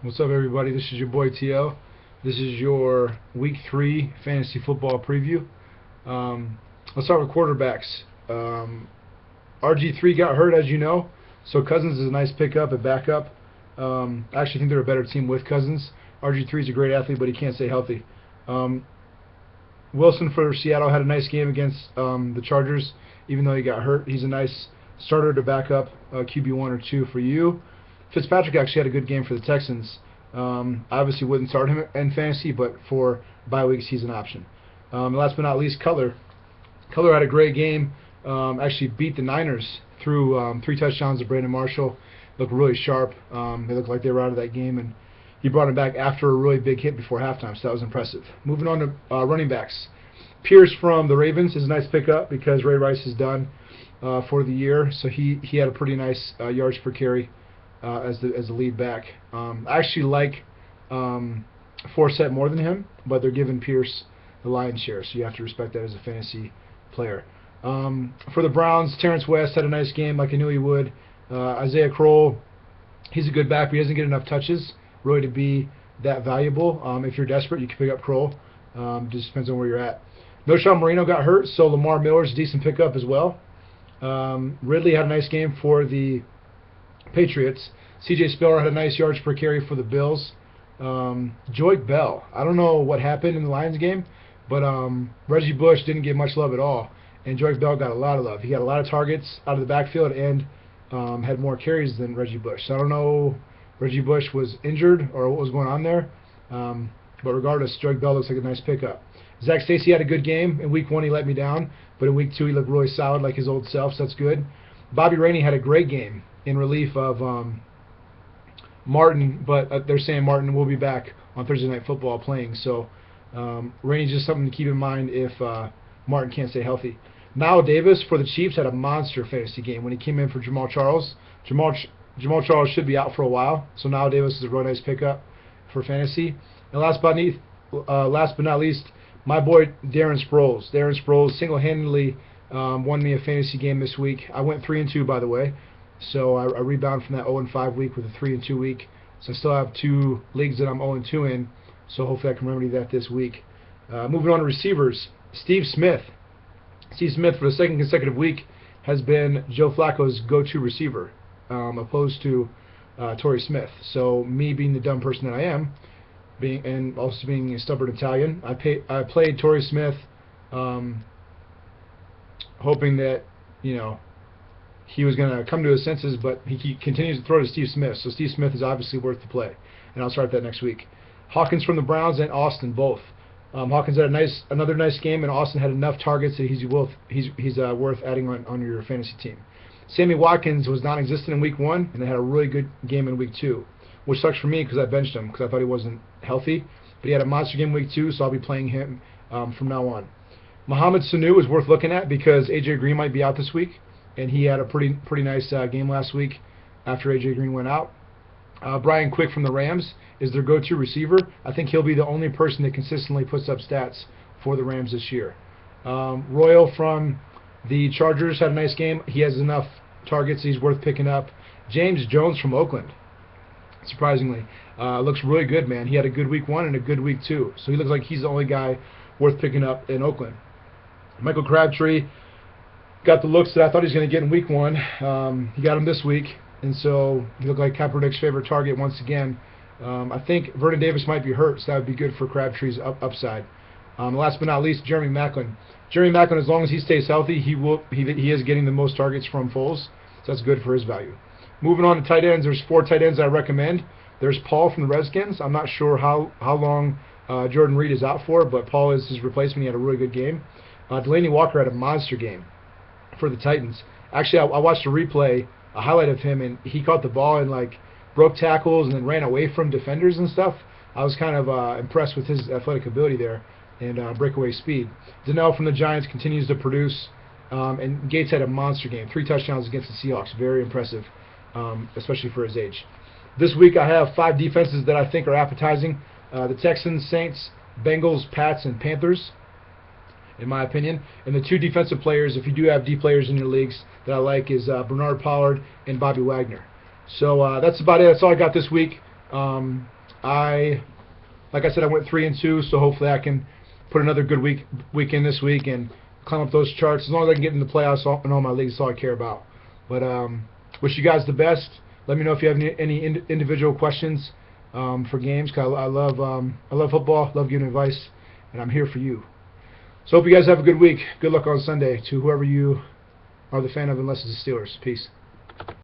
What's up, everybody? This is your boy TL. This is your Week 3 fantasy football preview. Let's start with quarterbacks. RG3 got hurt, as you know, so Cousins is a nice pickup at backup. I actually think they're a better team with Cousins. RG3 is a great athlete, but he can't stay healthy. Wilson for Seattle had a nice game against the Chargers, even though he got hurt. He's a nice starter to back up QB1 or 2 for you. Fitzpatrick actually had a good game for the Texans. I obviously wouldn't start him in fantasy, but for bye weeks, he's an option. Last but not least, Cutler. Cutler had a great game. Actually beat the Niners through 3 touchdowns to Brandon Marshall. Looked really sharp. They looked like they were out of that game, and he brought him back after a really big hit before halftime, so that was impressive. Moving on to running backs. Pierce from the Ravens is a nice pickup because Ray Rice is done for the year, so he had a pretty nice yards per carry as the lead back. I actually like Forsett more than him, but they're giving Pierce the lion's share, so you have to respect that as a fantasy player. For the Browns, Terrence West had a nice game like I knew he would. Isaiah Crowell, he's a good back, but he doesn't get enough touches really to be that valuable. If you're desperate, you can pick up Crowell. Just depends on where you're at. Knowshon Moreno got hurt, so Lamar Miller's a decent pickup as well. Ridley had a nice game for the Patriots. C.J. Spiller had a nice yards per carry for the Bills. Joique Bell, I don't know what happened in the Lions game, but Reggie Bush didn't get much love at all, and Joique Bell got a lot of love. He got a lot of targets out of the backfield and had more carries than Reggie Bush. So I don't know if Reggie Bush was injured or what was going on there, but regardless, Joique Bell looks like a nice pickup. Zach Stacy had a good game. In Week 1 he let me down, but in Week 2 he looked really solid like his old self, so that's good. Bobby Rainey had a great game in relief of Martin, but they're saying Martin will be back on Thursday Night Football playing, so Rainey's just something to keep in mind if Martin can't stay healthy. Now Davis for the Chiefs had a monster fantasy game when he came in for Jamal Charles. Jamal Charles should be out for a while, so now Davis is a real nice pickup for fantasy. And last but not least, my boy Darren Sproles. Darren Sproles single-handedly won me a fantasy game this week. I went 3-2, by the way, so I rebound from that 0-5 week with a 3-2 week. So I still have 2 leagues that I'm 0-2 in, so hopefully I can remedy that this week. Moving on to receivers, Steve Smith. Steve Smith, for the second consecutive week, has been Joe Flacco's go-to receiver, opposed to Torrey Smith. So me being the dumb person that I am, and also being a stubborn Italian, I played Torrey Smith, hoping that he was going to come to his senses, but he continues to throw to Steve Smith. So Steve Smith is obviously worth the play, and I'll start that next week. Hawkins from the Browns and Austin both. Hawkins had another nice game, and Austin had enough targets that he's worth adding on your fantasy team. Sammy Watkins was non-existent in Week 1, and they had a really good game in Week 2, which sucks for me because I benched him because I thought he wasn't healthy. But he had a monster game Week 2, so I'll be playing him from now on. Mohamed Sanu is worth looking at because A.J. Green might be out this week, and he had a pretty nice game last week after A.J. Green went out. Brian Quick from the Rams is their go-to receiver. I think he'll be the only person that consistently puts up stats for the Rams this year. Royal from the Chargers had a nice game. He has enough targets. He's worth picking up. James Jones from Oakland, surprisingly, looks really good, man. He had a good Week 1 and a good Week 2, so he looks like he's the only guy worth picking up in Oakland. Michael Crabtree got the looks that I thought he was going to get in Week 1. He got him this week, and so he looked like Kaepernick's favorite target once again. I think Vernon Davis might be hurt, so that would be good for Crabtree's upside. Last but not least, Jeremy Maclin. Jeremy Maclin, as long as he stays healthy, he is getting the most targets from Foles, so that's good for his value. Moving on to tight ends, there's 4 tight ends I recommend. There's Paul from the Redskins. I'm not sure how long Jordan Reed is out for, but Paul is his replacement. He had a really good game. Delaney Walker had a monster game for the Titans. Actually, I watched a replay, a highlight of him, and he caught the ball and broke tackles and then ran away from defenders and stuff. I was kind of impressed with his athletic ability there and breakaway speed. Donnell from the Giants continues to produce, and Gates had a monster game, 3 touchdowns against the Seahawks. Very impressive, especially for his age. This week I have 5 defenses that I think are appetizing. The Texans, Saints, Bengals, Pats, and Panthers, in my opinion. And the 2 defensive players, if you do have D players in your leagues, that I like is Bernard Pollard and Bobby Wagner. So that's about it. That's all I got this week. Like I said, I went 3-2, so hopefully I can put another good week in this week and climb up those charts. As long as I can get in the playoffs in all my leagues, that's all I care about. But wish you guys the best. Let me know if you have any individual questions for games. 'Cause I love football, love giving advice, and I'm here for you. So hope you guys have a good week. Good luck on Sunday to whoever you are the fan of, unless it's the Steelers. Peace.